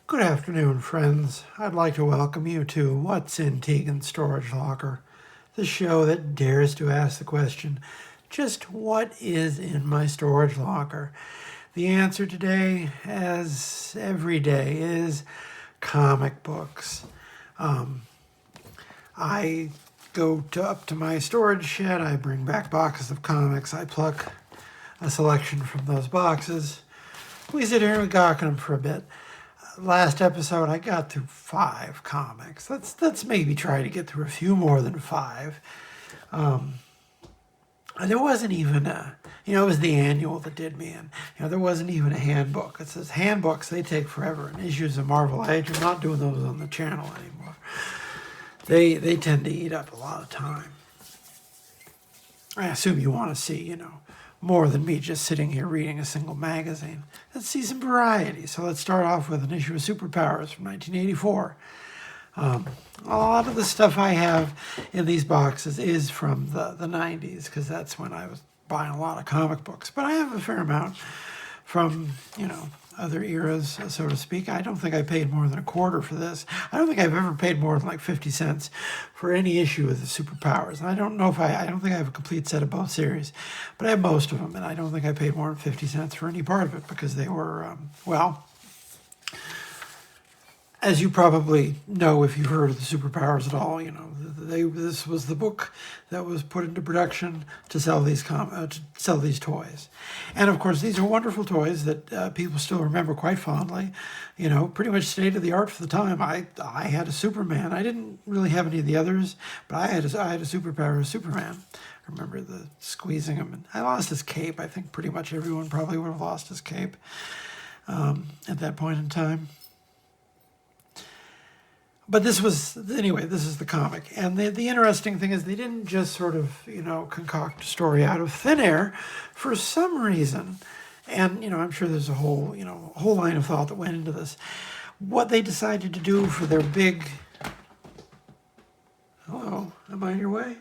Good afternoon, friends. I'd like to welcome you to What's in Tegan's Storage Locker, the show that dares to ask the question, just what is in my storage locker? The answer today, as every day, is comic books. I go up to my storage shed, I bring back boxes of comics, I pluck a selection from those boxes. We sit here and we gawk at them for a bit. Last episode, I got through 5 comics. Let's maybe try to get through a few more than 5. And there wasn't even it was the annual that did me in. There wasn't even a handbook. It says handbooks, they take forever. And issues of Marvel Age, I'm not doing those on the channel anymore. They tend to eat up a lot of time. I assume you want to see, more than me just sitting here reading a single magazine. Let's see some variety. So let's start off with an issue of Superpowers from 1984. A lot of the stuff I have in these boxes is from the 90s, because that's when I was buying a lot of comic books. But I have a fair amount from, other eras, so to speak. I don't think I paid more than a quarter for this. I don't think I've ever paid more than like 50 cents for any issue of the Superpowers. And I don't think I have a complete set of both series, but I have most of them, and I don't think I paid more than 50 cents for any part of it, because they were, as you probably know if you've heard of the Superpowers at all, this was the book that was put into production to sell these toys. And of course, these are wonderful toys that people still remember quite fondly. Pretty much state of the art for the time. I had a Superman. I didn't really have any of the others, but I had a Superpower Superman. I remember squeezing him, and I lost his cape. I think pretty much everyone probably would have lost his cape at that point in time. But this is the comic. And the interesting thing is they didn't just sort of, concoct a story out of thin air. For some reason, and, I'm sure there's a whole line of thought that went into this. What they decided to do for their big... Hello, am I in your way?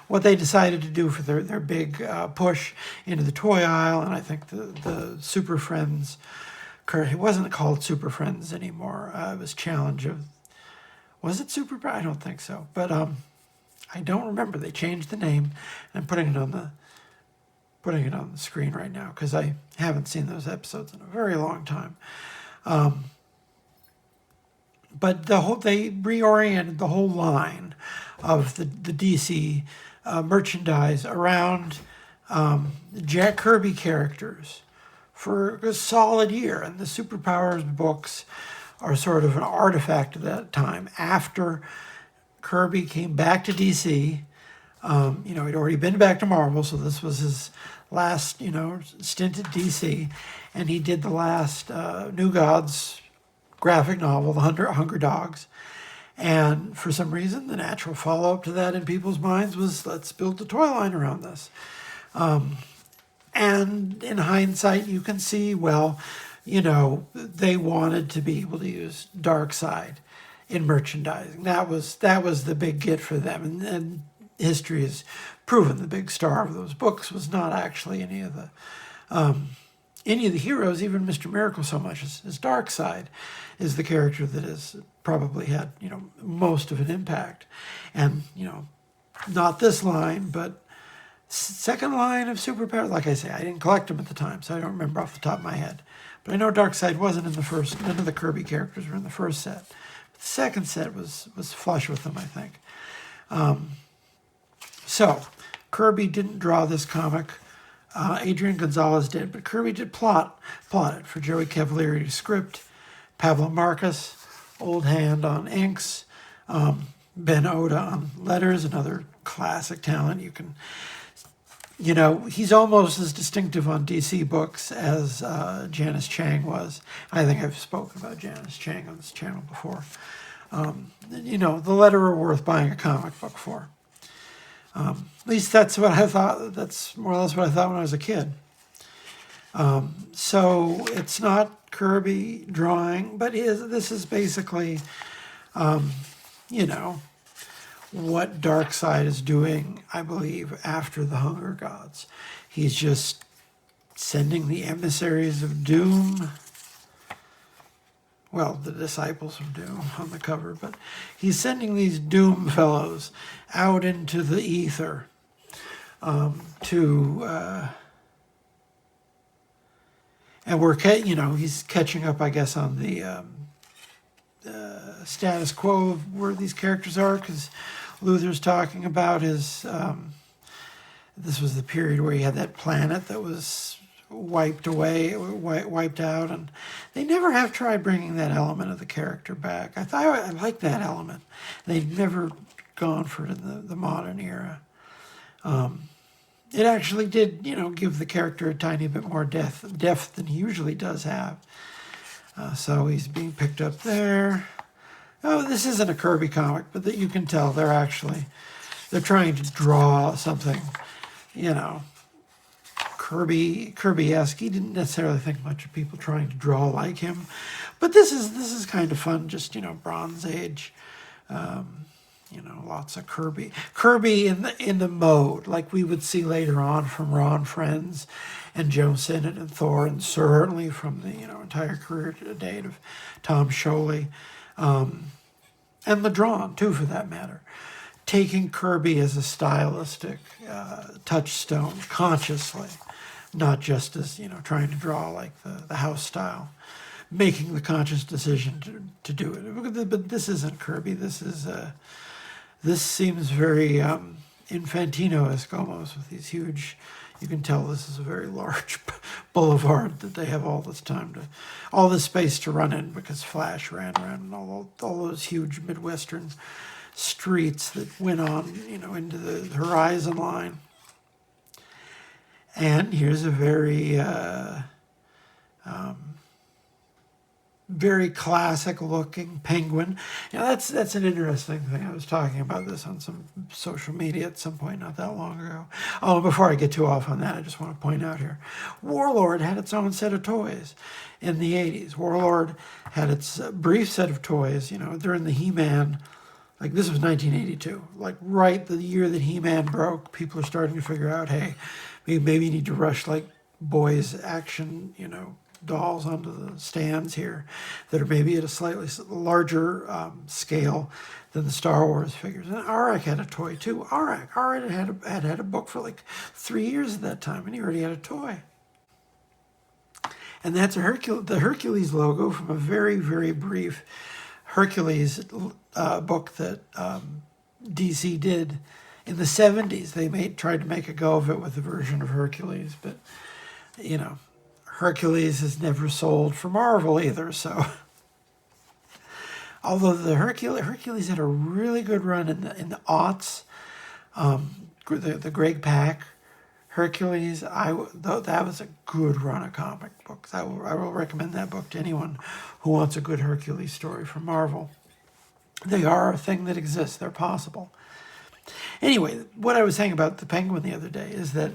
What they decided to do for their big push into the toy aisle, and I think the Super Friends... It wasn't called Super Friends anymore. It was Challenge of... Was it Super... I don't think so. But I don't remember. They changed the name. And I'm putting it on the screen right now, because I haven't seen those episodes in a very long time. But they reoriented the whole line of the DC merchandise around Jack Kirby characters for a solid year. And the Superpowers books are sort of an artifact of that time. After Kirby came back to DC, he'd already been back to Marvel, so this was his last, stint at DC. And he did the last New Gods graphic novel, The Hunger Dogs. And for some reason, the natural follow-up to that in people's minds was, let's build a toy line around this. And in hindsight, you can see, they wanted to be able to use Darkseid in merchandising. That was the big get for them. And history has proven the big star of those books was not actually any of the heroes, even Mr. Miracle so much as Darkseid is the character that has probably had, most of an impact. And, not this line, but second line of Superpower. Like I say, I didn't collect them at the time, so I don't remember off the top of my head. But I know Darkseid wasn't in the first. None of the Kirby characters were in the first set. The second set was flush with them, I think. So Kirby didn't draw this comic. Adrian Gonzalez did, but Kirby did plot it for Joey Cavalieri to script, Pablo Marcus, Old Hand on inks, Ben Oda on letters, another classic talent. You can... he's almost as distinctive on DC books as Janice Chang was. I think I've spoken about Janice Chang on this channel before. The letterer worth buying a comic book for. At least that's what I thought. That's more or less what I thought when I was a kid. So it's not Kirby drawing, but this is basically, what Darkseid is doing, I believe, after the Hunger Gods. He's just sending the emissaries of doom, well, the disciples of doom on the cover, but he's sending these doom fellows out into the ether and he's catching up, I guess, on the status quo of where these characters are, because Luther's talking about his, this was the period where he had that planet that was wiped out, and they never have tried bringing that element of the character back. I like that element. They've never gone for it in the modern era. It actually did, give the character a tiny bit more depth than he usually does have. So he's being picked up there. Oh, this isn't a Kirby comic, but that you can tell they're trying to draw something, Kirby-esque. He didn't necessarily think much of people trying to draw like him, but this is kind of fun. Just Bronze Age, lots of Kirby in the mode like we would see later on from Ron Frenz and Joe Sinnott and Thor, and certainly from the entire career to date of Tom Scioli, and Ledron too, for that matter. Taking Kirby as a stylistic touchstone consciously, not just as, trying to draw like the house style, making the conscious decision to do it. But this isn't Kirby. This seems very Infantino-esque almost, with these huge, you can tell this is a very large boulevard that they have all this space to run in, because Flash ran around all those huge Midwestern streets that went on, into the horizon line. And here's a very, very classic-looking penguin. That's an interesting thing. I was talking about this on some social media at some point not that long ago. Oh, before I get too off on that, I just want to point out here, Warlord had its own set of toys in the 80s. Warlord had its brief set of toys, during the He-Man. Like, this was 1982. Like, right the year that He-Man broke, people are starting to figure out, hey, maybe you need to rush, like, boys' action, dolls onto the stands here that are maybe at a slightly larger scale than the Star Wars figures. And Arak had a toy, too. Arak had a book for, like, 3 years at that time, and he already had a toy. And that's the Hercules logo from a very, very brief Hercules book that DC did in the 70s. They tried to make a go of it with a version of Hercules, but Hercules has never sold for Marvel either. So, although the Hercules had a really good run in the aughts, the Greg Pak Hercules, that was a good run of comic books. I will recommend that book to anyone who wants a good Hercules story from Marvel. They are a thing that exists. They're possible. Anyway, what I was saying about the Penguin the other day is that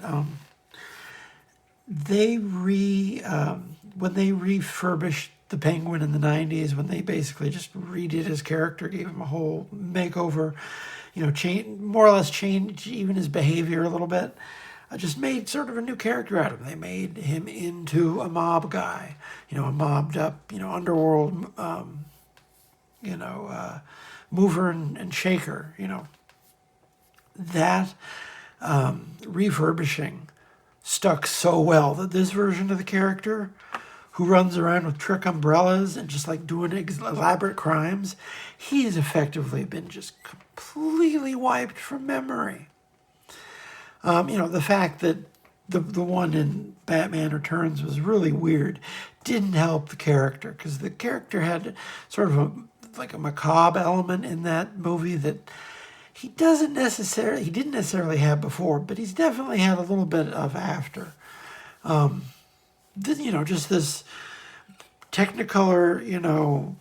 when they refurbished the Penguin in the 90s, when they basically just redid his character, gave him a whole makeover, more or less changed even his behavior a little bit, just made sort of a new character out of him. They made him into a mob guy, a mobbed up, underworld, mover and shaker, That refurbishing stuck so well that this version of the character, who runs around with trick umbrellas and just like doing elaborate crimes, he's effectively been just completely wiped from memory. The fact that the one in Batman Returns was really weird didn't help the character, because the character had sort of a macabre element in that movie that he didn't necessarily have before, but he's definitely had a little bit of after. Just this Technicolor,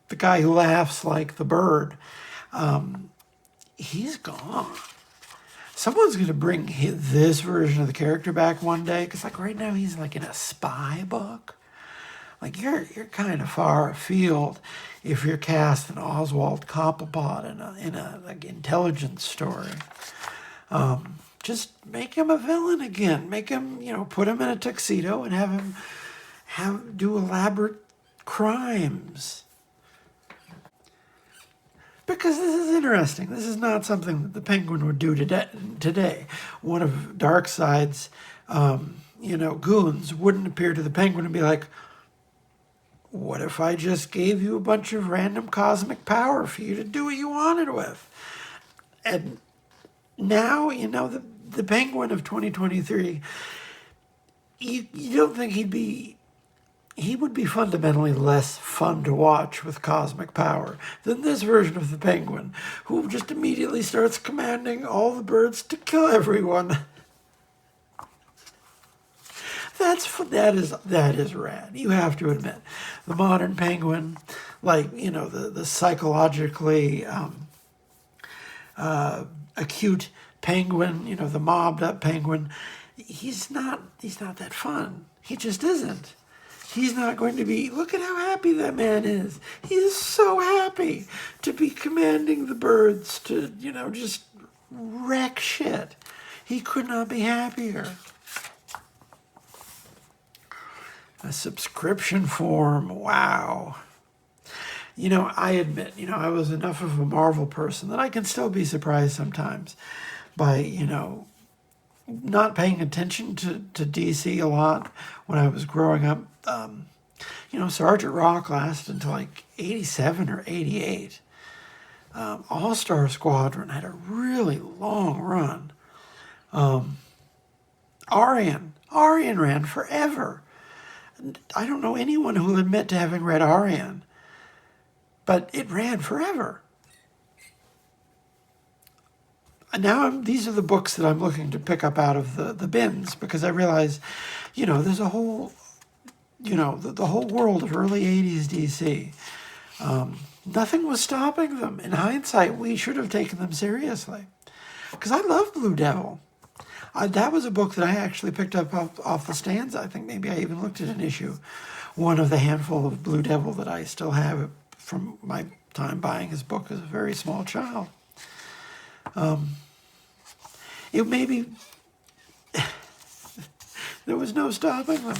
the guy who laughs like the bird, he's gone. Someone's going to bring this version of the character back one day, because like right now he's like in a spy book. Like you're kind of far afield if you're cast an Oswald Cobblepot in a like intelligence story. just make him a villain again. Make him, put him in a tuxedo and have him do elaborate crimes. Because this is interesting. This is not something that the Penguin would do today. One of Darkseid's, goons wouldn't appear to the Penguin and be like, what if I just gave you a bunch of random cosmic power for you to do what you wanted with? And now, the Penguin of 2023, you don't think he would be fundamentally less fun to watch with cosmic power than this version of the Penguin, who just immediately starts commanding all the birds to kill everyone. That is rad. You have to admit, the modern Penguin, the psychologically acute Penguin, the mobbed up Penguin, he's not that fun. He just isn't. He's not going to be, look at how happy that man is. He is so happy to be commanding the birds to, just wreck shit. He could not be happier. A subscription form, wow. I admit, I was enough of a Marvel person that I can still be surprised sometimes by, not paying attention to DC a lot when I was growing up. Sergeant Rock lasted until like 87 or 88. All-Star Squadron had a really long run. Arian ran forever. I don't know anyone who will admit to having read Arian, but it ran forever. And now these are the books that I'm looking to pick up out of the bins, because I realize, there's a whole, the whole world of early 80s DC. Nothing was stopping them. In hindsight, we should have taken them seriously. Because I love Blue Devil. That was a book that I actually picked up off the stands. I think maybe I even looked at an issue. One of the handful of Blue Devil that I still have from my time buying his book as a very small child. It maybe there was no stopping them,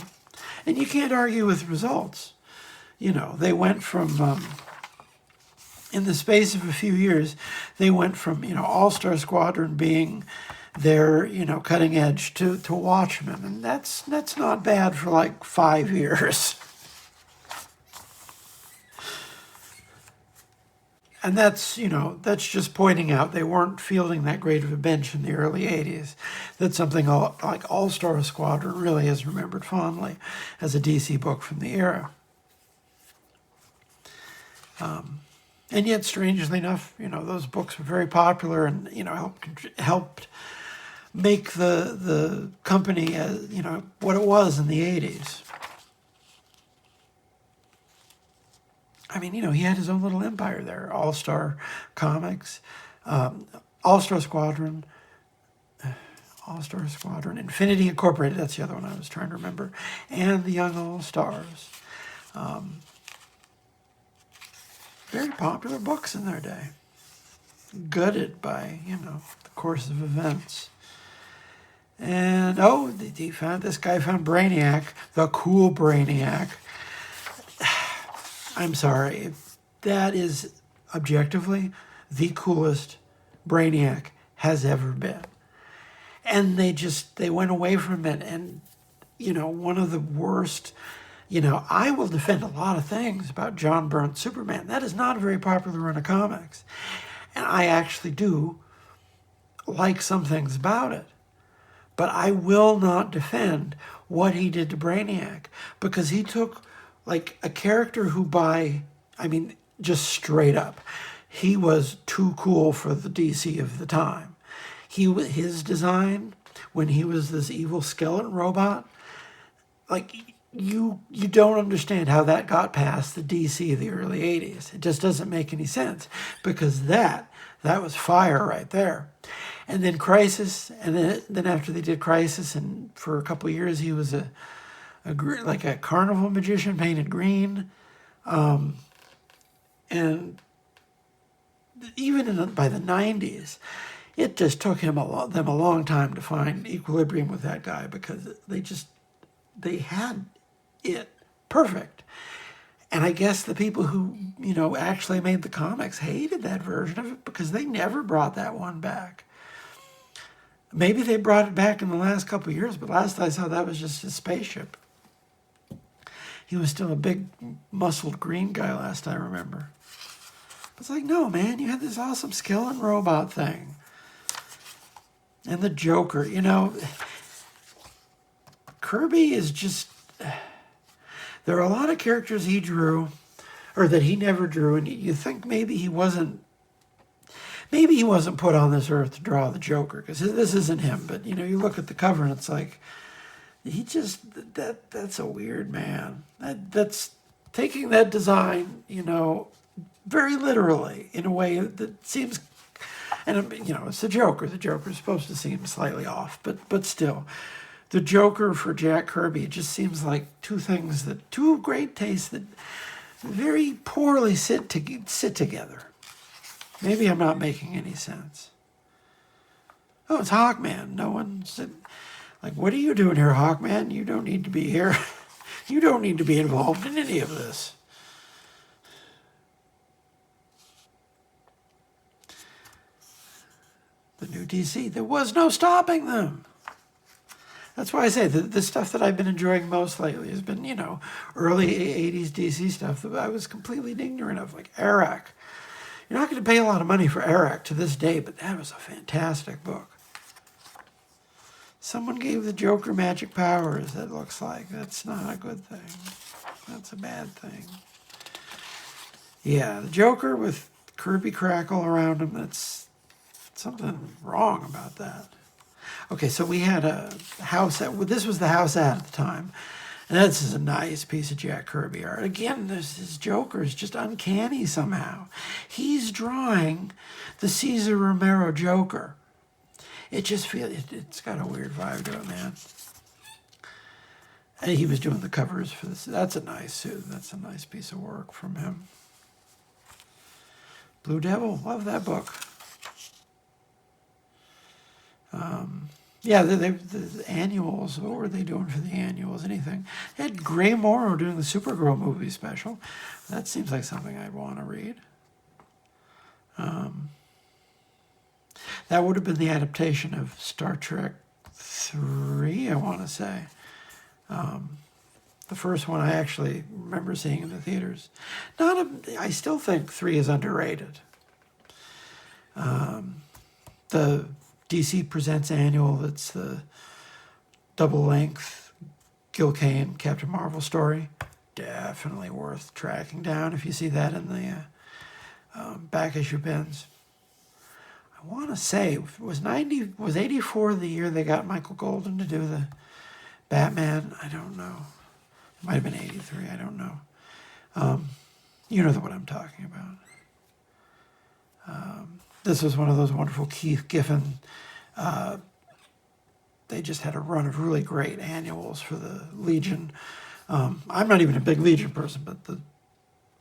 and you can't argue with results. They went from in the space of a few years, they went from All-Star Squadron being their cutting edge to Watchmen, and that's not bad for like 5 years. And that's just pointing out they weren't fielding that great of a bench in the early 80s. That's something like All-Star Squadron really is remembered fondly as a DC book from the era. And yet, strangely enough, those books were very popular and, helped make the company, what it was in the 80s. I mean, he had his own little empire there. All-Star Comics, All-Star Squadron, Infinity Incorporated, that's the other one I was trying to remember, and the Young All-Stars. Very popular books in their day. Gutted by, the course of events. And, this guy found Brainiac, the cool Brainiac. I'm sorry, that is objectively the coolest Brainiac has ever been. And they went away from it. And, one of the worst, I will defend a lot of things about John Byrne's Superman. That is not a very popular run of comics. And I actually do like some things about it. But I will not defend what he did to Brainiac, because he took like a character who just straight up, he was too cool for the DC of the time. His design, when he was this evil skeleton robot, like you don't understand how that got past the DC of the early 80s. It just doesn't make any sense, because that was fire right there. And then Crisis, and then after they did Crisis, and for a couple of years he was a carnival magician painted green, and even by the 90s, it just took them a long time to find equilibrium with that guy, because they had it perfect. And I guess the people who, actually made the comics hated that version of it, because they never brought that one back. Maybe they brought it back in the last couple of years, but last I saw, that was just his spaceship. He was still a big, muscled green guy last I remember. It's like, no, man, you had this awesome Skeleton robot thing. And the Joker, Kirby is just... There are a lot of characters he drew, or that he never drew, and you think maybe he wasn't put on this earth to draw the Joker, because this isn't him. But, you look at the cover and it's like, that's a weird man. That's taking that design, very literally, in a way that seems, and, it's the Joker. The Joker is supposed to seem slightly off, but still. The Joker for Jack Kirby, it just seems like two great tastes that very poorly sit together. Maybe I'm not making any sense. Oh, it's Hawkman. No one said, like, what are you doing here, Hawkman? You don't need to be here. You don't need to be involved in any of this. The new DC, there was no stopping them. That's why I say the stuff that I've been enjoying most lately has been, early 80s DC stuff that I was completely ignorant of, like Arak. You're not going to pay a lot of money for Arak to this day, but that was a fantastic book. Someone gave the Joker magic powers, it looks like. That's not a good thing. That's a bad thing. Yeah, the Joker with Kirby Crackle around him, that's something wrong about that. Okay, so we had a house ad. Well, this was the house ad at the time. And this is a nice piece of Jack Kirby art. Again, this Joker is just uncanny somehow. He's drawing the Cesar Romero Joker. It just feels, it's got a weird vibe to it, man. And he was doing the covers for this. That's a nice piece of work from him. Blue Devil, love that book. Yeah, the annuals, what were they doing for the annuals? Anything. They had Gray Morrow doing the Supergirl movie special. That seems like something I'd want to read. That would have been the adaptation of Star Trek 3, I want to say. The first one I actually remember seeing in the theaters. I still think 3 is underrated. The DC Presents Annual, it's the double-length Gil Kane Captain Marvel story. Definitely worth tracking down if you see that in the back issue bins. I want to say, was 84 the year they got Michael Golden to do the Batman? I don't know. It might have been 83, I don't know. You know what I'm talking about. This was one of those wonderful Keith Giffen. They just had a run of really great annuals for the Legion. I'm not even a big Legion person, but the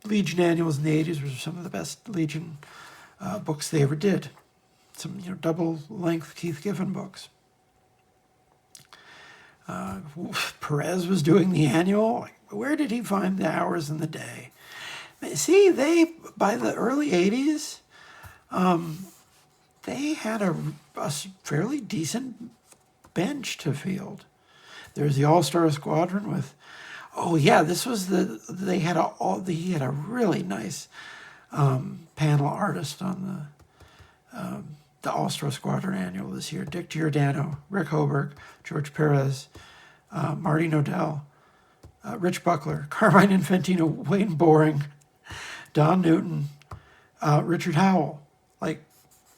Legion annuals in the 80s were some of the best Legion books they ever did. Some double-length Keith Giffen books. Perez was doing the annual. Where did he find the hours in the day? See, by the early 80s, they had a fairly decent bench to field. There's the All-Star Squadron with, this was he had a really nice panel artist on the All-Star Squadron annual this year. Dick Giordano, Rick Hoberg, George Perez, Marty Nodell, Rich Buckler, Carmine Infantino, Wayne Boring, Don Newton, Richard Howell. Like,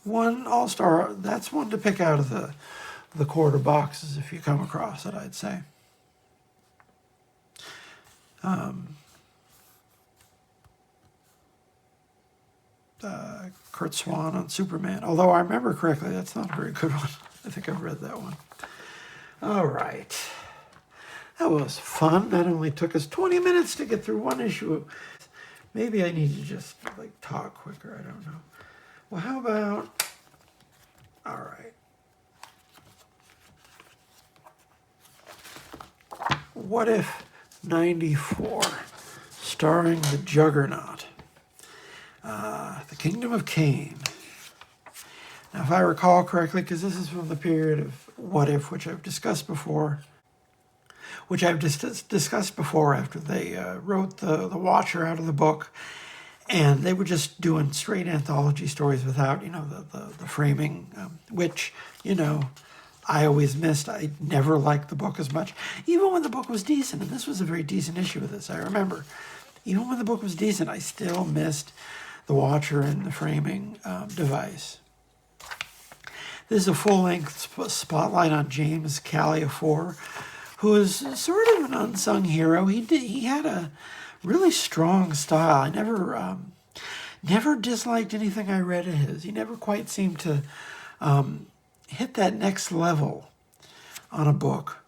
one all-star, that's one to pick out of the quarter boxes if you come across it, I'd say. Kurt Swan on Superman. Although I remember correctly, that's not a very good one. I think I've read that one. All right. That was fun. That only took us 20 minutes to get through one issue. Maybe I need to just talk quicker. I don't know. Well, how about... All What If 94, starring the Juggernaut, The Kingdom of Cain. Now, if I recall correctly, because this is from the period of What If, which I've discussed before, discussed before after they wrote the Watcher out of the book, and they were just doing straight anthology stories without, the framing, which, I always missed. I never liked the book as much, even when the book was decent, and this was a very decent issue of this, I remember. Even when the book was decent, I still missed the Watcher and the framing device. This is a full-length spotlight on James Caliafor, who is sort of an unsung hero. He had a really strong style. I never disliked anything I read of his. He never quite seemed to hit that next level on a book.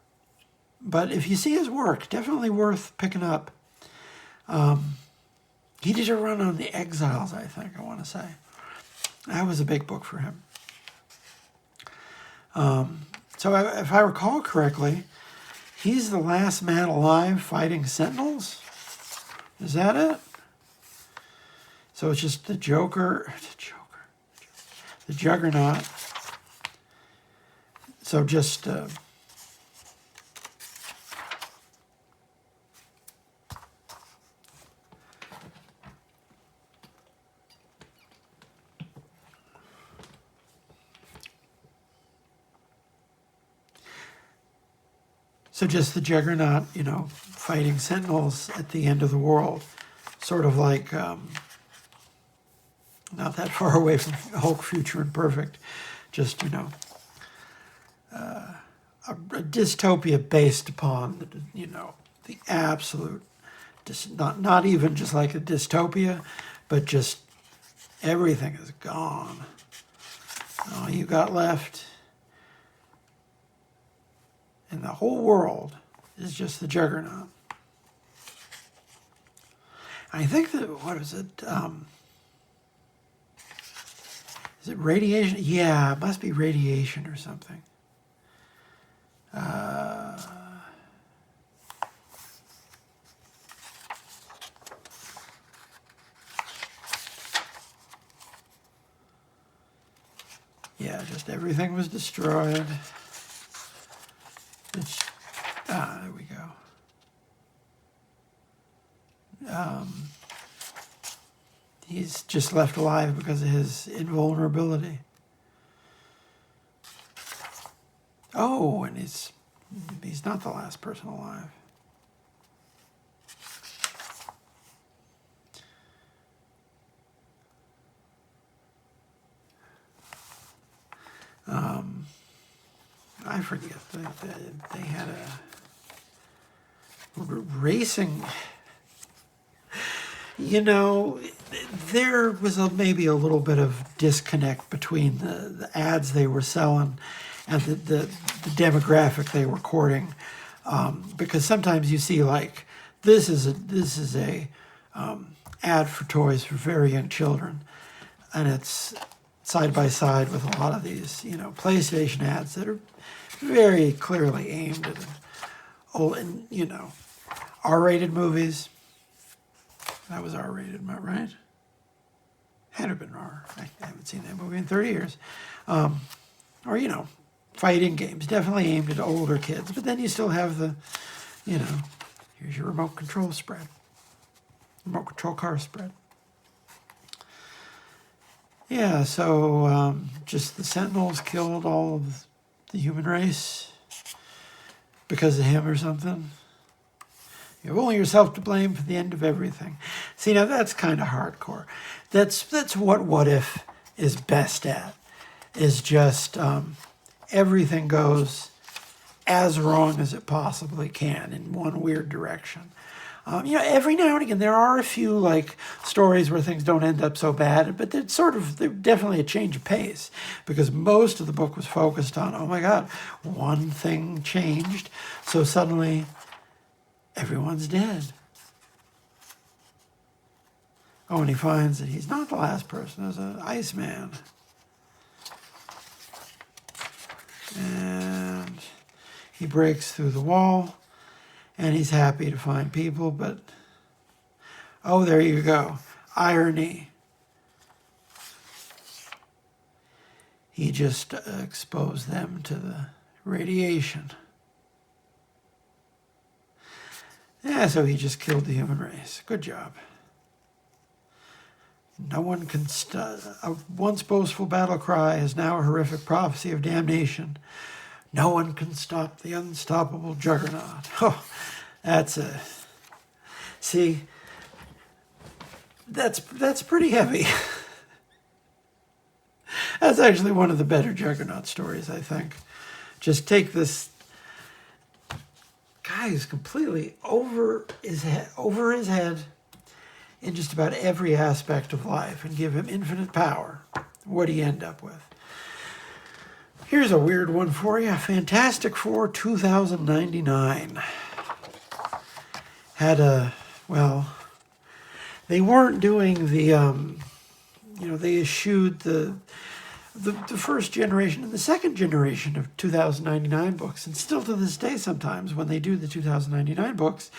But if you see his work, definitely worth picking up. He did a run on The Exiles, I think, I want to say. That was a big book for him. So if I recall correctly, he's the last man alive fighting Sentinels. Is that it? So it's just the Juggernaut. So just the Juggernaut, fighting Sentinels at the end of the world. Sort of like, not that far away from Hulk Future and Perfect. Just, a dystopia based upon, the absolute, not even just like a dystopia, but just everything is gone. All you got left in the whole world is just the Juggernaut. I think that, what is it? Is it radiation? Yeah, it must be radiation or something. Yeah, just everything was destroyed. There we go. He's just left alive because of his invulnerability. Oh, and he's not the last person alive. I forget. They had a racing. There was maybe a little bit of disconnect between the ads they were selling and the demographic they were courting, because sometimes you see like this is a ad for toys for very young children, and it's side by side with a lot of these PlayStation ads that are very clearly aimed at R-rated movies. That was R-rated, right? Had to have been R. I haven't seen that movie in 30 years. Or, fighting games. Definitely aimed at older kids. But then you still have the, here's your remote control spread. Remote control car spread. Yeah, so just the Sentinels killed all of the human race because of him or something. You have only yourself to blame for the end of everything. See, now that's kind of hardcore. That's what If is best at, is just everything goes as wrong as it possibly can in one weird direction. Every now and again there are a few like stories where things don't end up so bad, but they're definitely a change of pace, because most of the book was focused on, oh my God, one thing changed, so suddenly everyone's dead. Oh, and he finds that he's not the last person. There's an Iceman. And he breaks through the wall, and he's happy to find people, but oh, there you go. Irony. He just exposed them to the radiation. Yeah, so he just killed the human race. Good job. No one can a once boastful battle cry is now a horrific prophecy of damnation. No one can stop the unstoppable juggernaut. Oh, that's a... See, that's pretty heavy. That's actually one of the better Juggernaut stories, I think. Just take this guy who's completely over his head in just about every aspect of life and give him infinite power. What do you end up with? Here's a weird one for you. Fantastic Four 2099. Had a, well, they weren't doing the, they eschewed the first generation and the second generation of 2099 books. And still to this day, sometimes when they do the 2099 books,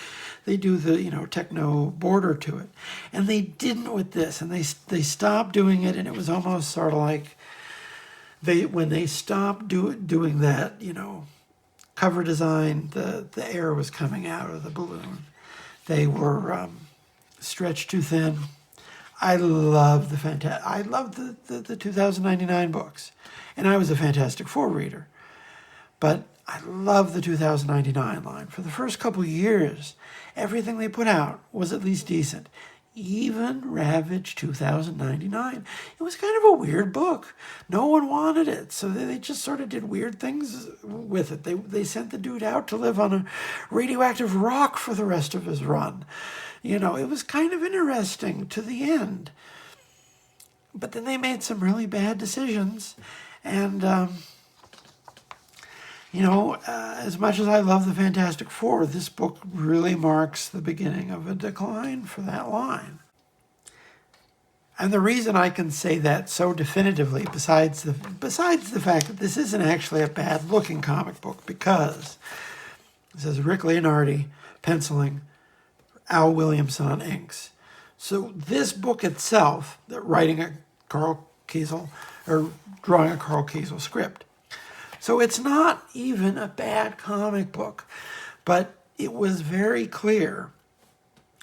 they do the, techno border to it. And they didn't with this, and they stopped doing it, and it was almost sort of like when they stopped doing that, cover design, the air was coming out of the balloon. They were stretched too thin. I love the 2099 books, and I was a Fantastic Four reader, but I love the 2099 line. For the first couple of years, everything they put out was at least decent. Even Ravage 2099. It was kind of a weird book. No one wanted it, so they just sort of did weird things with it. They sent the dude out to live on a radioactive rock for the rest of his run. It was kind of interesting to the end. But then they made some really bad decisions. And, as much as I love the Fantastic Four, this book really marks the beginning of a decline for that line. And the reason I can say that so definitively, besides the fact that this isn't actually a bad-looking comic book, because it says Rick Leonardi, penciling, Al Williamson inks. So this book itself, writing a Carl Kiesel, or drawing a Carl Kiesel script. So it's not even a bad comic book, but it was very clear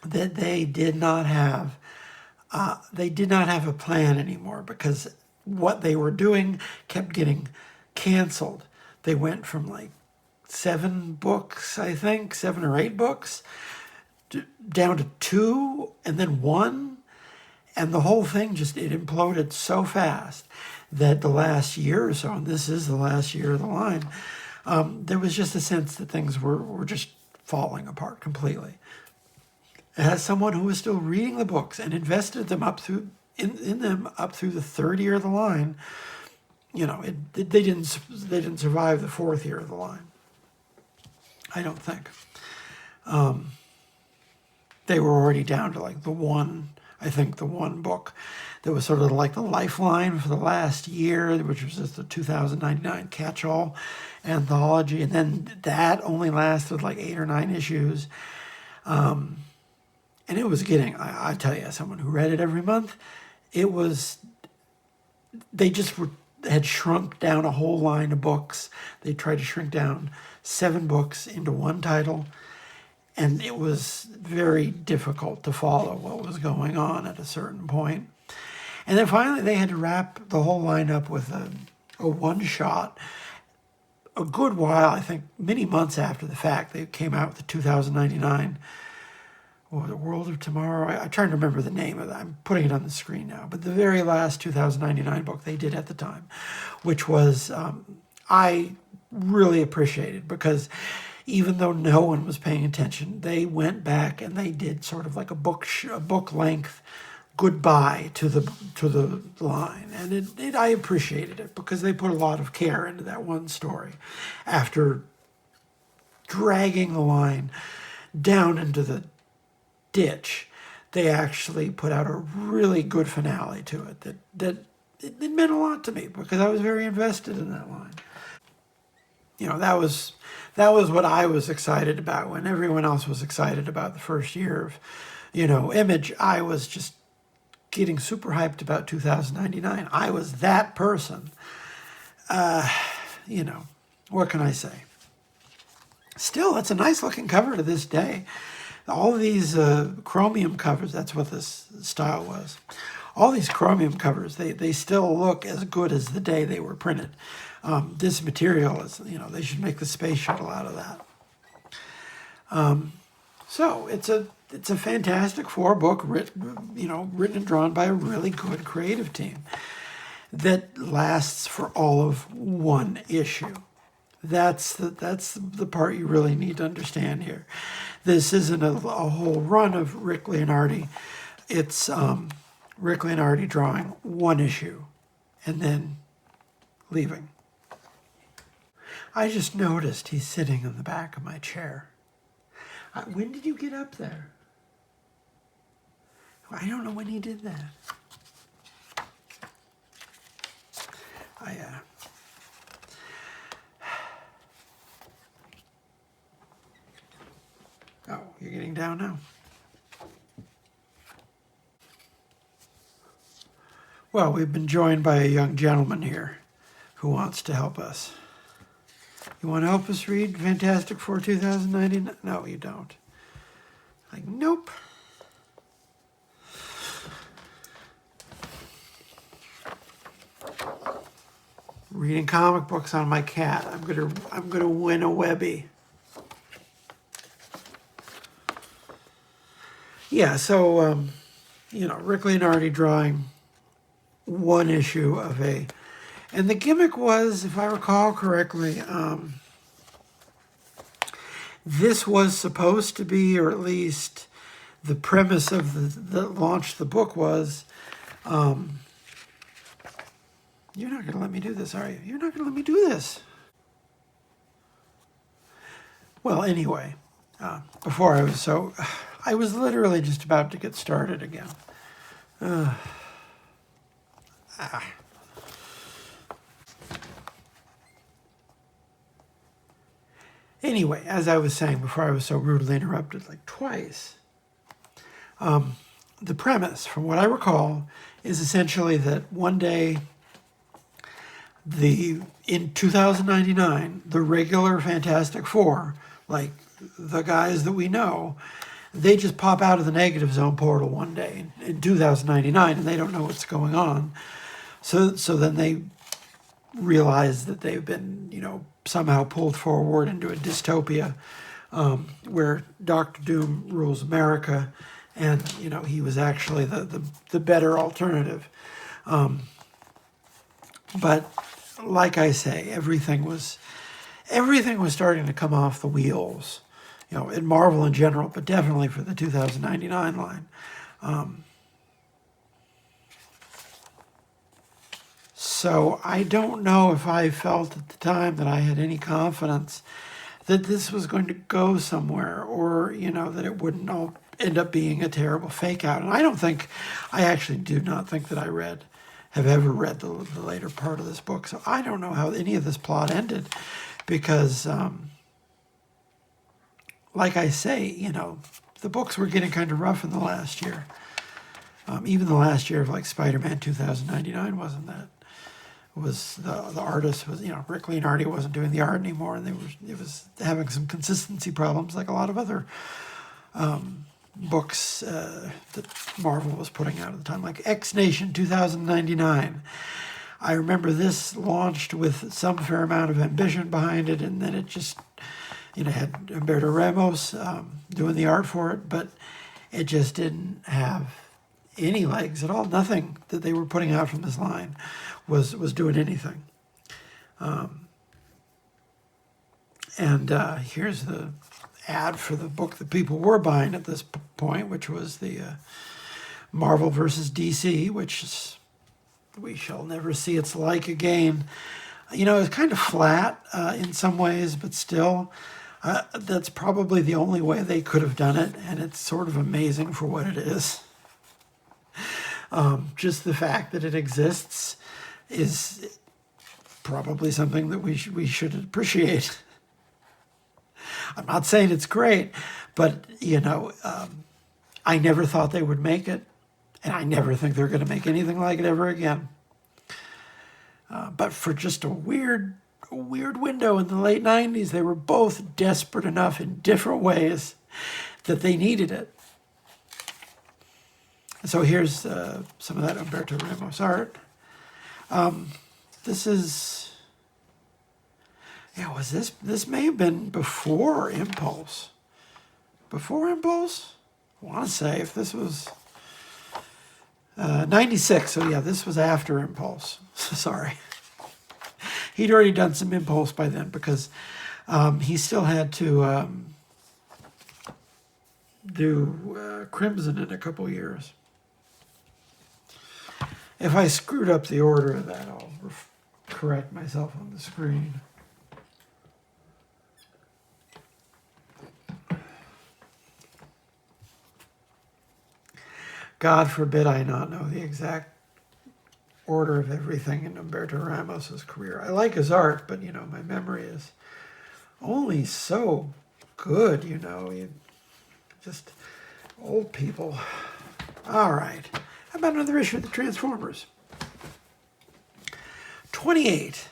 that they did not have a plan anymore, because what they were doing kept getting canceled. They went from like 7 books, I think, 7 or 8 books, down to 2, and then 1, and the whole thing it imploded so fast that the last year or so, and this is the last year of the line, there was just a sense that things were just falling apart completely. As someone who was still reading the books and invested them up through them up through the 3rd year of the line, they didn't survive the 4th year of the line. I don't think. They were already down to like the one book that was sort of like the lifeline for the last year, which was just the 2099 catch-all anthology. And then that only lasted like 8 or 9 issues. And it was getting, I tell you, as someone who read it every month, they just had shrunk down a whole line of books. They tried to shrink down 7 books into one title. And it was very difficult to follow what was going on at a certain point. And then finally they had to wrap the whole line up with a one-shot. A good while, I think, many months after the fact, they came out with the 2099, the World of Tomorrow. I'm trying to remember the name of that. I'm putting it on the screen now. But the very last 2099 book they did at the time, which was, I really appreciated, because even though no one was paying attention, they went back and they did sort of like a book length goodbye to the line, and I appreciated it, because they put a lot of care into that one story. After dragging the line down into the ditch, they actually put out a really good finale to it that it meant a lot to me, because I was very invested in that line. That was that was what I was excited about when everyone else was excited about the first year of, Image. I was just getting super hyped about 2099. I was that person. What can I say? Still, it's a nice looking cover to this day. All these chromium covers, that's what this style was. All these chromium covers, they still look as good as the day they were printed. This material is, they should make the space shuttle out of that. So it's a Fantastic Four book written and drawn by a really good creative team that lasts for all of one issue. That's the part you really need to understand here. This isn't a whole run of Rick Leonardi. It's Rick Leonardi drawing one issue and then leaving. I just noticed he's sitting in the back of my chair. When did you get up there? I don't know when he did that. Oh, you're getting down now. Well, we've been joined by a young gentleman here who wants to help us. You want to help us read Fantastic Four 2099? No, you don't. Like, nope. Reading comic books on my cat. I'm gonna win a Webby. Yeah, so Rick Leonardi drawing one issue of a, and the gimmick was, if I recall correctly, this was supposed to be, or at least the premise of that launched the book was, you're not going to let me do this, are you? You're not going to let me do this. Well, anyway, before I was literally just about to get started again. Anyway, as I was saying before I was so rudely interrupted, like twice, the premise, from what I recall, is essentially that one day, in 2099, the regular Fantastic Four, like the guys that we know, they just pop out of the negative zone portal one day in 2099, and they don't know what's going on. So then they realize that they've been, somehow pulled forward into a dystopia where Dr. Doom rules America, and he was actually the better alternative. But like I say, everything was starting to come off the wheels, in Marvel in general, but definitely for the 2099 line. So I don't know if I felt at the time that I had any confidence that this was going to go somewhere, or, that it wouldn't all end up being a terrible fake out. And I actually do not think that I have ever read the later part of this book. So I don't know how any of this plot ended, because, like I say, the books were getting kind of rough in the last year. Even the last year of like Spider-Man 2099 wasn't that. Was the artist was, Rick Leonardi wasn't doing the art anymore, and it was having some consistency problems, like a lot of other books that Marvel was putting out at the time, like X-Nation 2099. I remember this launched with some fair amount of ambition behind it, and then it just, had Humberto Ramos doing the art for it, but it just didn't have any legs at all. Nothing that they were putting out from this line was doing anything. And here's the ad for the book that people were buying at this point, which was the Marvel versus DC, which is, we shall never see its like again. It's kind of flat in some ways, but still, that's probably the only way they could have done it, and it's sort of amazing for what it is. Just the fact that it exists is probably something that we should appreciate. I'm not saying it's great, but, I never thought they would make it, and I never think they're going to make anything like it ever again. But for just a weird window in the late 90s, they were both desperate enough in different ways that they needed it. So here's some of that Umberto Ramos art. This is, this may have been before Impulse. Before Impulse? I want to say if this was 96, so yeah, this was after Impulse. Sorry. He'd already done some Impulse by then because he still had to do Crimson in a couple years. If I screwed up the order of that, I'll correct myself on the screen. God forbid I not know the exact order of everything in Umberto Ramos's career. I like his art, but, my memory is only so good, just old people. All right. How about another issue of the Transformers? 28.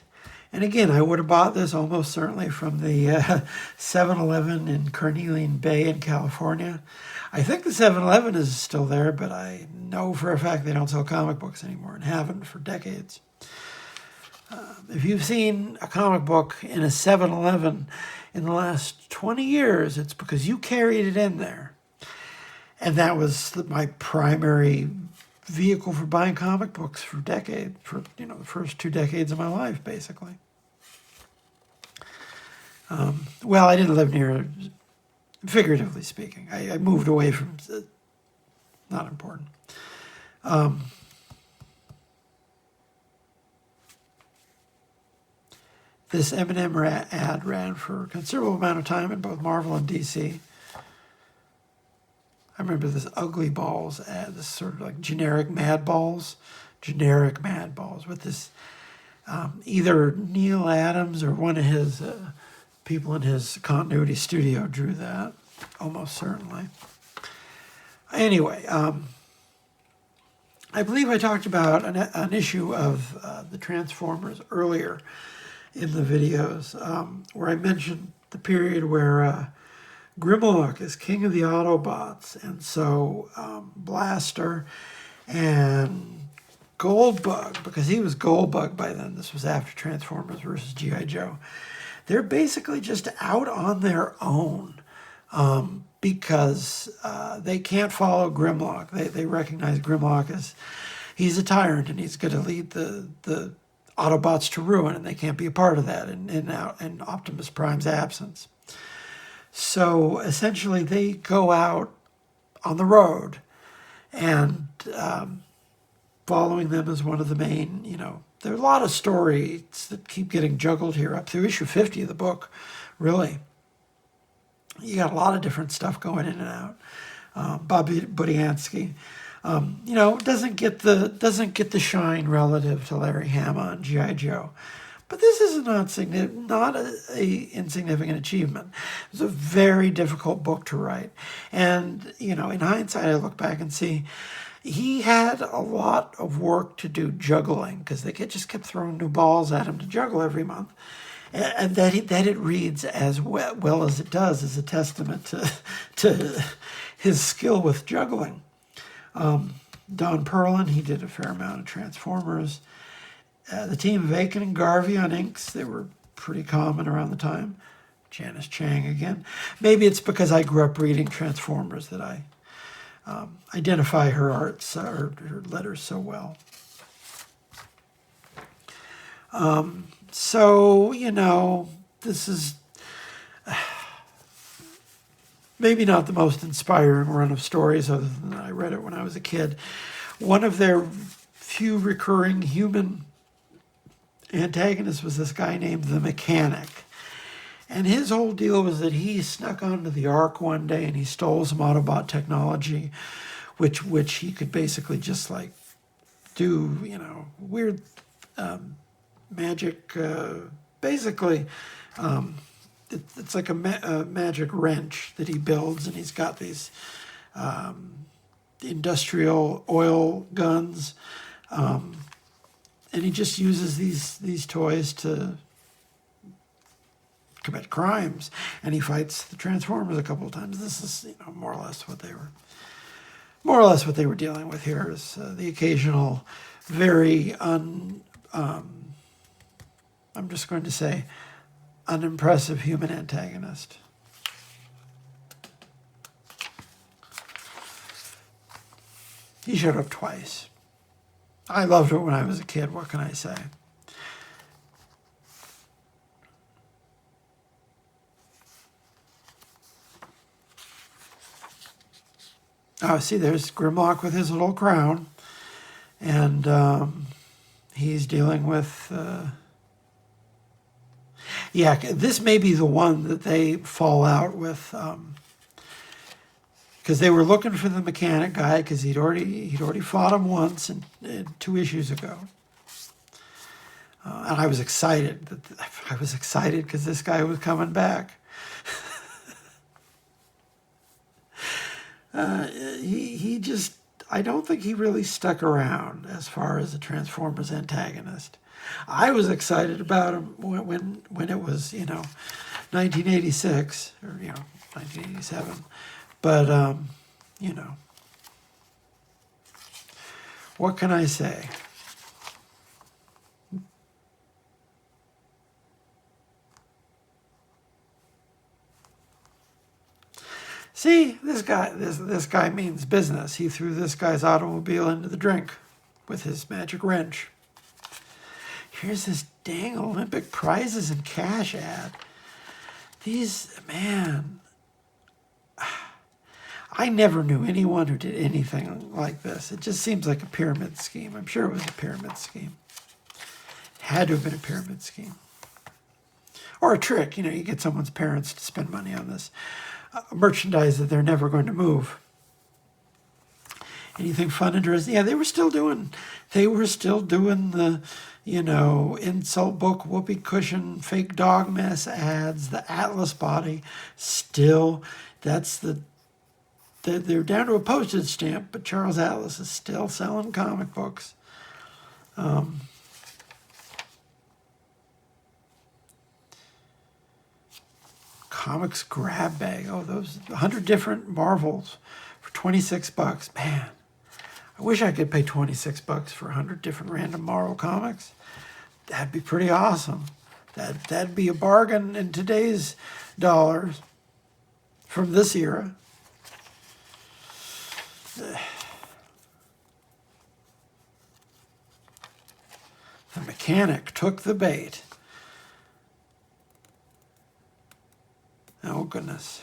And again, I would have bought this almost certainly from the 7-Eleven in Carnelian Bay in California. I think the 7-Eleven is still there, but I know for a fact they don't sell comic books anymore and haven't for decades. If you've seen a comic book in a 7-Eleven in the last 20 years, it's because you carried it in there. And that was my primary vehicle for buying comic books for decades, for the first 2 decades of my life, basically. Well, I didn't live near, figuratively speaking. I moved away from, not important. This M&M ad ran for a considerable amount of time in both Marvel and DC. I remember this Ugly Balls ad, this sort of like generic Mad Balls with this, either Neil Adams or one of his people in his continuity studio drew that, almost certainly. Anyway, I believe I talked about an issue of the Transformers earlier in the videos, where I mentioned the period where Grimlock is king of the Autobots, and so Blaster and Goldbug, because he was Goldbug by then, this was after Transformers versus G.I. Joe, they're basically just out on their own because they can't follow Grimlock. They recognize Grimlock as he's a tyrant and he's going to lead the Autobots to ruin, and they can't be a part of that in Optimus Prime's absence. So essentially they go out on the road, and following them is one of the main, there are a lot of stories that keep getting juggled here up through issue 50 of the book, really. You got a lot of different stuff going in and out. Bobby Budiansky, doesn't get the shine relative to Larry Hama and G.I. Joe. But this is not a insignificant achievement. It was a very difficult book to write. And, in hindsight, I look back and see he had a lot of work to do juggling, because they just kept throwing new balls at him to juggle every month. And that it reads as well as it does is a testament to his skill with juggling. Don Perlin, he did a fair amount of Transformers. The team of Aiken and Garvey on inks, they were pretty common around the time. Janice Chang again. Maybe it's because I grew up reading Transformers that I identify her arts, or her letters so well. So, this is maybe not the most inspiring run of stories, other than I read it when I was a kid. One of their few recurring human antagonists was this guy named the Mechanic. And his whole deal was that he snuck onto the Ark one day and he stole some Autobot technology, which he could basically just do, weird magic, basically it's like a magic wrench that he builds, and he's got these industrial oil guns, and he just uses these toys to commit crimes, and he fights the Transformers a couple of times. This is, you know, more or less what they were dealing with here, is the occasional very I'm just going to say unimpressive human antagonist. He showed up twice. I loved it when I was a kid. What can I say? Oh, see, there's Grimlock with his little crown. And he's dealing with... yeah, this may be the one that they fall out with... because they were looking for the mechanic guy, because he'd already fought him once and 2 issues ago. And I was excited. I was excited because this guy was coming back. He just, I don't think he really stuck around as far as the Transformers antagonist. I was excited about him when it was, you know, 1986 or, you know, 1987. But, you know, what can I say? See, this guy means business. He threw this guy's automobile into the drink with his magic wrench. Here's this dang Olympic prizes and cash ad. These, man, I never knew anyone who did anything like this. It just seems like a pyramid scheme. I'm sure it was a pyramid scheme. It had to have been a pyramid scheme. Or a trick, you know, you get someone's parents to spend money on this merchandise that they're never going to move. Anything fun, interesting? Yeah, they were still doing the, you know, insult book, whoopee cushion, fake dog mess ads, the Atlas body. Still, they're down to a postage stamp, but Charles Atlas is still selling comic books. Comics grab bag. Oh, those 100 different Marvels for $26. Man, I wish I could pay $26 for 100 different random Marvel comics. That'd be pretty awesome. That'd be a bargain in today's dollars from this era. The mechanic took the bait. Oh, goodness.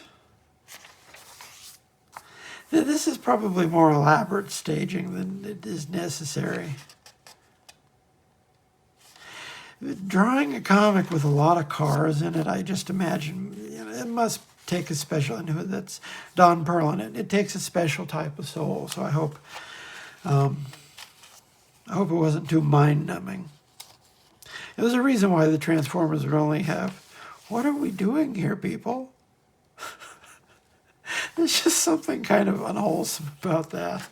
This is probably more elaborate staging than it is necessary. Drawing a comic with a lot of cars in it, I just imagine, you know, it must take a special, and that's Don Perlin. It takes a special type of soul, so I hope it wasn't too mind-numbing. There's a reason why the Transformers would only have, what are we doing here, people? There's just something kind of unwholesome about that.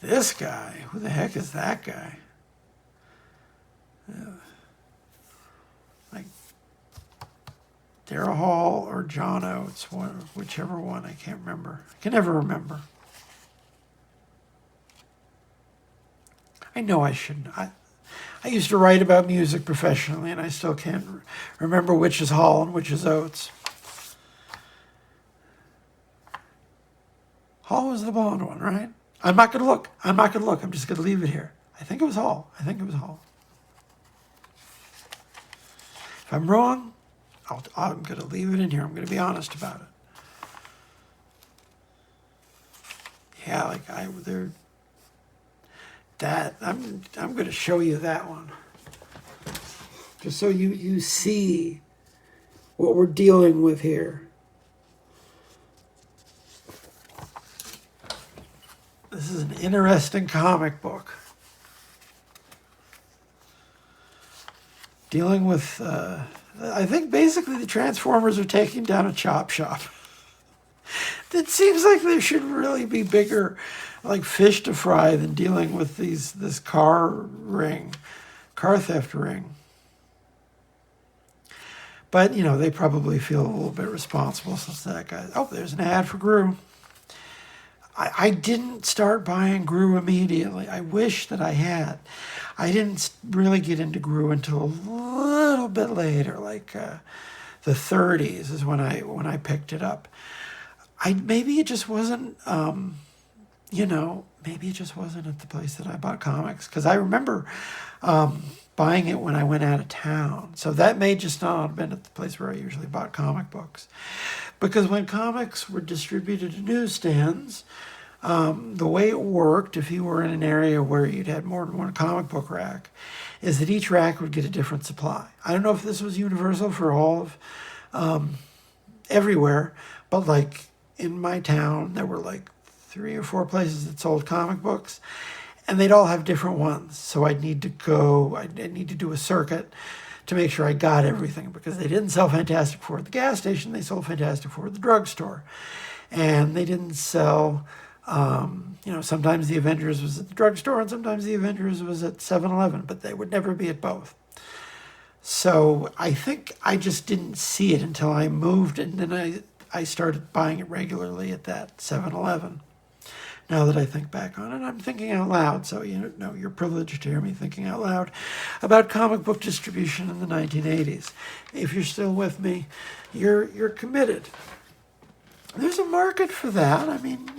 This guy, who the heck is that guy? Like Daryl Hall or John Oates, whichever one, I can't remember. I can never remember. I know I shouldn't. I used to write about music professionally, and I still can't remember which is Hall and which is Oates. Hall was the blonde one, right? I'm not going to look. I'm just going to leave it here. I think it was Hall. If I'm wrong, I'm going to leave it in here. I'm going to be honest about it. Yeah, like I'm going to show you that one, just so you see what we're dealing with here. This is an interesting comic book. dealing with, I think basically the Transformers are taking down a chop shop. It seems like there should really be bigger, like, fish to fry than dealing with this car theft ring. But, you know, they probably feel a little bit responsible since that guy. Oh, there's an ad for Gru. I didn't start buying Gru immediately. I wish that I had. I didn't really get into Gru until a little bit later, like the 30s is when I picked it up. Maybe it just wasn't, maybe it just wasn't at the place that I bought comics. Because I remember buying it when I went out of town. So that may just not have been at the place where I usually bought comic books. Because when comics were distributed to newsstands, the way it worked, if you were in an area where you'd had more than one comic book rack, is that each rack would get a different supply. I don't know if this was universal for all of everywhere, but like in my town, there were like 3 or 4 places that sold comic books, and they'd all have different ones. So I'd need to do a circuit to make sure I got everything, because they didn't sell Fantastic Four at the gas station. They sold Fantastic Four at the drugstore. And they didn't sell, sometimes the Avengers was at the drugstore and sometimes the Avengers was at 7-Eleven, but they would never be at both. So I think I just didn't see it until I moved, and then I started buying it regularly at that 7-Eleven. Now that I think back on it, I'm thinking out loud. So, you're privileged to hear me thinking out loud about comic book distribution in the 1980s. If you're still with me, you're committed. There's a market for that. I mean,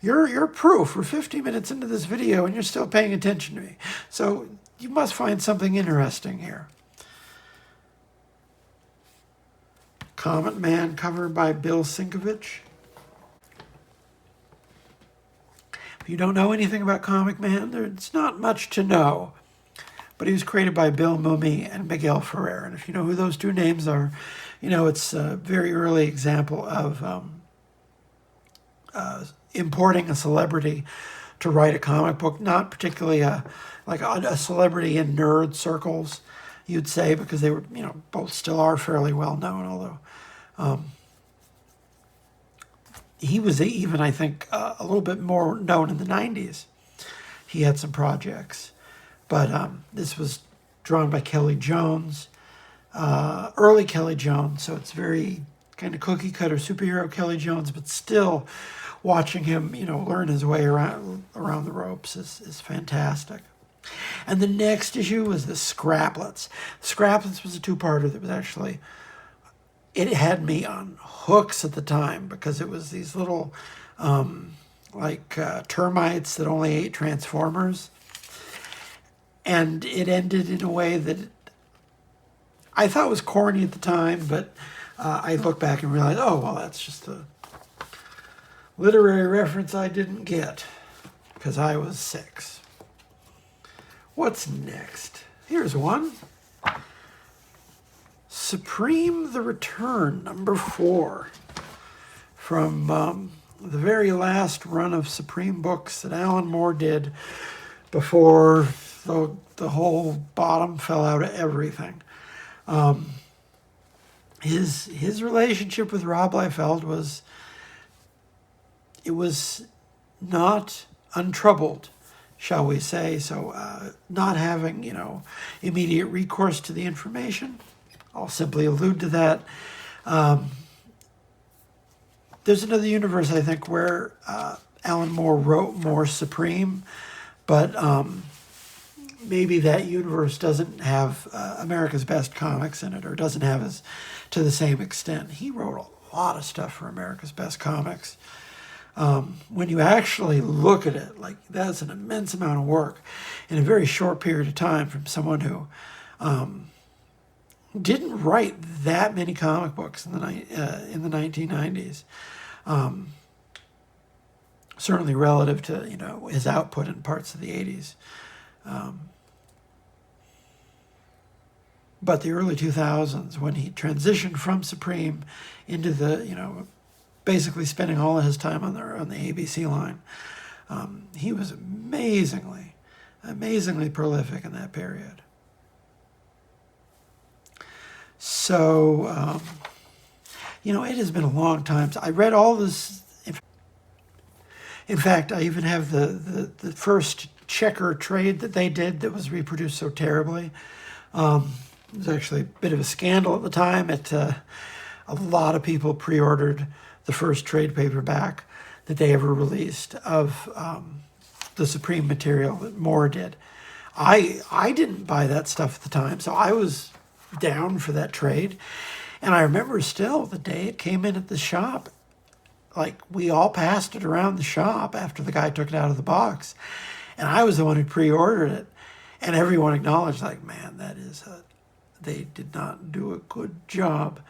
you're proof. We're 50 minutes into this video and you're still paying attention to me. So you must find something interesting here. Comet Man cover by Bill Sienkiewicz. If you don't know anything about Comic Man, there's not much to know. But he was created by Bill Mumy and Miguel Ferrer. And if you know who those two names are, it's a very early example of importing a celebrity to write a comic book. Not particularly a celebrity in nerd circles, you'd say, because they were, both still are fairly well known, although he was even, I think, a little bit more known in the 90s. He had some projects. But this was drawn by Kelly Jones, early Kelly Jones, so it's very kind of cookie-cutter superhero Kelly Jones, but still watching him, learn his way around the ropes is fantastic. And the next issue was the Scraplets. Scraplets was a 2-parter that was actually, it had me on hooks at the time, because it was these little, termites that only ate Transformers. And it ended in a way that I thought was corny at the time, but I look back and realize, oh, well, that's just a literary reference I didn't get because I was 6. What's next? Here's one. Supreme the Return, number 4, from the very last run of Supreme books that Alan Moore did before the whole bottom fell out of everything. His relationship with Rob Liefeld was not untroubled, shall we say. So not having immediate recourse to the information. I'll simply allude to that. There's another universe, I think, where Alan Moore wrote more Supreme, but maybe that universe doesn't have America's Best Comics in it, or doesn't have as to the same extent. He wrote a lot of stuff for America's Best Comics. When you actually look at it, like, that's an immense amount of work in a very short period of time from someone who didn't write that many comic books in the 1990s. Certainly relative to his output in parts of the 80s. But the early 2000s, when he transitioned from Supreme into the, basically spending all of his time on the ABC line, he was amazingly prolific in that period. So, you know, it has been a long time. So I read all this. In fact, I even have the first checker trade that they did that was reproduced so terribly. It was actually a bit of a scandal at the time. A lot of people pre-ordered the first trade paperback that they ever released of the Supreme material that Moore did. I didn't buy that stuff at the time, so I was down for that trade. And I remember still the day it came in at the shop, like we all passed it around the shop after the guy took it out of the box. And I was the one who pre-ordered it. And everyone acknowledged, like, man, they did not do a good job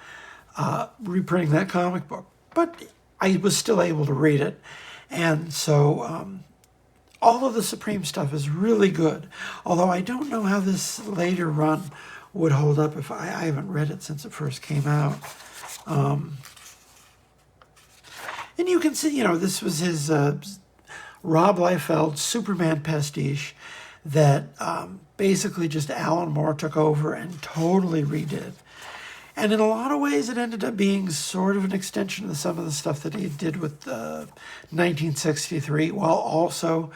reprinting that comic book. But I was still able to read it. And so all of the Supreme stuff is really good. Although I don't know how this later run would hold up if I haven't read it since it first came out. And you can see, you know, this was his Rob Liefeld Superman pastiche that basically just Alan Moore took over and totally redid. And in a lot of ways, it ended up being sort of an extension of some of the stuff that he did with 1963, while also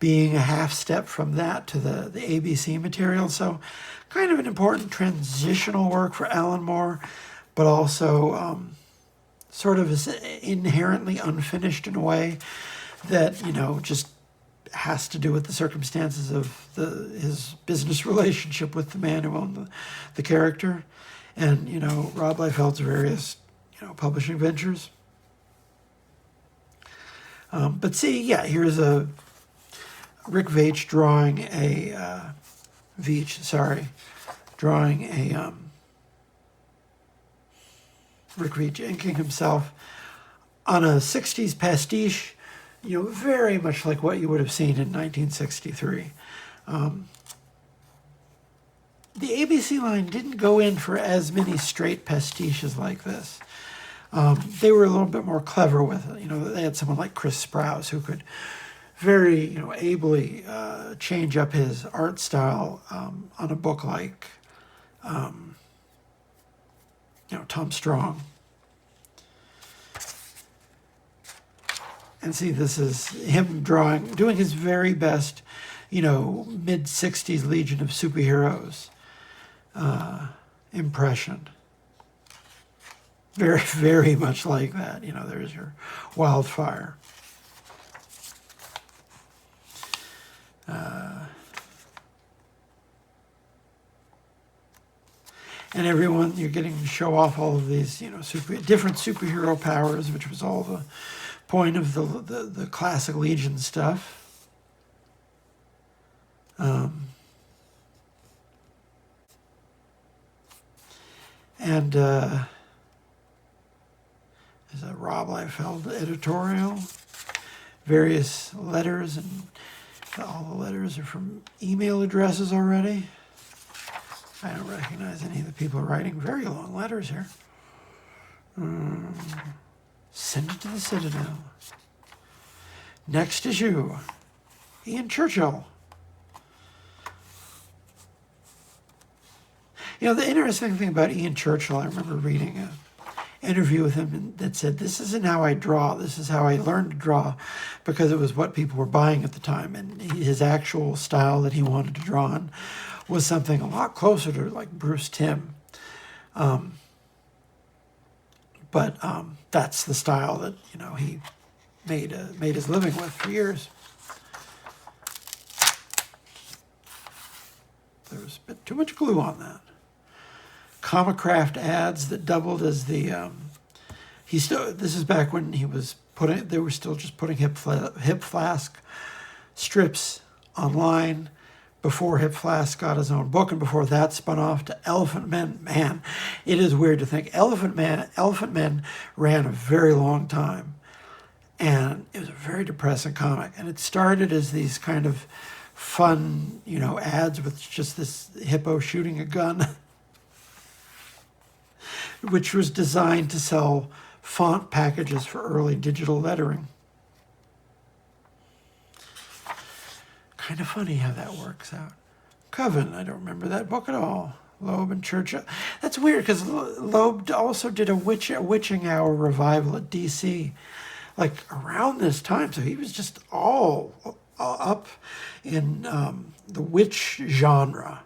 being a half step from that to the ABC material. So kind of an important transitional work for Alan Moore, but also sort of is inherently unfinished in a way that, you know, just has to do with the circumstances of his business relationship with the man who owned the character. And, you know, Rob Liefeld's various, you know, publishing ventures. But see, yeah, here's a Rick Veitch drawing a, Rick Veitch inking himself on a 60s pastiche, you know, very much like what you would have seen in 1963. The ABC line didn't go in for as many straight pastiches like this. They were a little bit more clever with it. You know, they had someone like Chris Sprouse who could very, you know, ably change up his art style on a book like, you know, Tom Strong. And see, this is him doing his very best, you know, mid-60s Legion of Superheroes impression. Very, very much like that. You know, there's your Wildfire. And everyone, you're getting to show off all of these, you know, different superhero powers, which was all the point of the classic Legion stuff. And there's a Rob Liefeld editorial, various letters, and all the letters are from email addresses already. I don't recognize any of the people writing very long letters here. Send it to the Citadel. Next issue, Ian Churchill. You know, the interesting thing about Ian Churchill, I remember reading an interview with him that said, this isn't how I draw, this is how I learned to draw, because it was what people were buying at the time. And his actual style that he wanted to draw in was something a lot closer to like Bruce Timm. But that's the style that, you know, he made his living with for years. There was a bit too much glue on that. Comicraft ads that doubled as the this is back when they were still just putting Hip Flask strips online before Hip Flask got his own book, and before that spun off to Elephant Men. Man, it is weird to think Elephant Men ran a very long time, and it was a very depressing comic. And it started as these kind of fun, you know, ads with just this hippo shooting a gun, which was designed to sell font packages for early digital lettering. Kind of funny how that works out. Coven, I don't remember that book at all. Loeb and Churchill. That's weird because Loeb also did a witching hour revival at DC, like around this time. So he was just all up in the witch genre.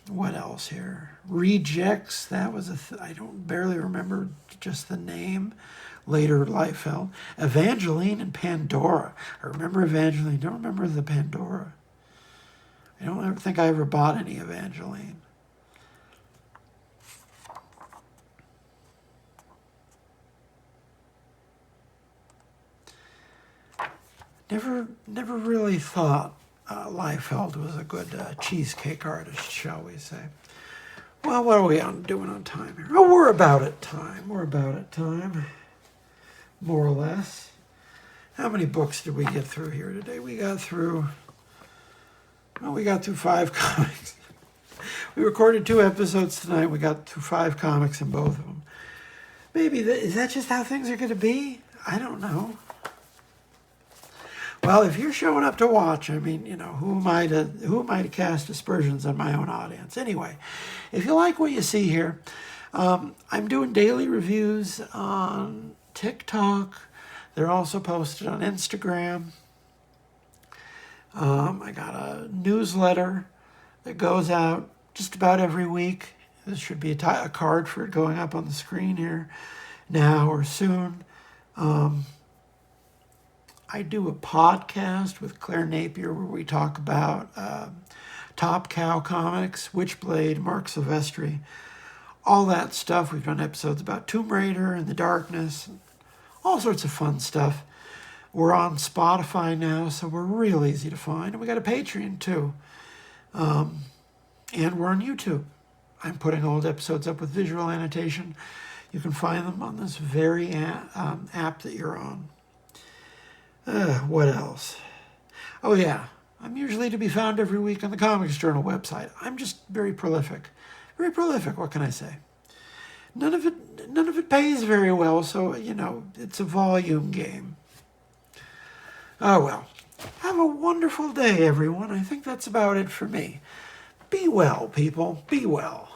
What else here? Rejects. That was I don't barely remember just the name. Later, Liefeld. Evangeline and Pandora. I remember Evangeline. Don't remember the Pandora. I don't ever think I ever bought any Evangeline. Never really thought Liefeld was a good cheesecake artist, shall we say. Well, what are we doing on time here? Oh, we're about at time. More or less. How many books did we get through here today? We got through 5 comics. We recorded 2 episodes tonight. We got through 5 comics in both of them. Maybe, is that just how things are going to be? I don't know. Well, if you're showing up to watch, I mean, who am I to cast aspersions on my own audience? Anyway, if you like what you see here, I'm doing daily reviews on TikTok. They're also posted on Instagram. I got a newsletter that goes out just about every week. There should be a card for it going up on the screen here now or soon. I do a podcast with Claire Napier where we talk about Top Cow Comics, Witchblade, Mark Silvestri, all that stuff. We've done episodes about Tomb Raider and the Darkness, all sorts of fun stuff. We're on Spotify now, so we're real easy to find. And we got a Patreon, too. And we're on YouTube. I'm putting old episodes up with visual annotation. You can find them on this very app that you're on. What else? Oh, yeah. I'm usually to be found every week on the Comics Journal website. I'm just very prolific. Very prolific, what can I say? None of it pays very well, so, it's a volume game. Oh, well. Have a wonderful day, everyone. I think that's about it for me. Be well, people. Be well.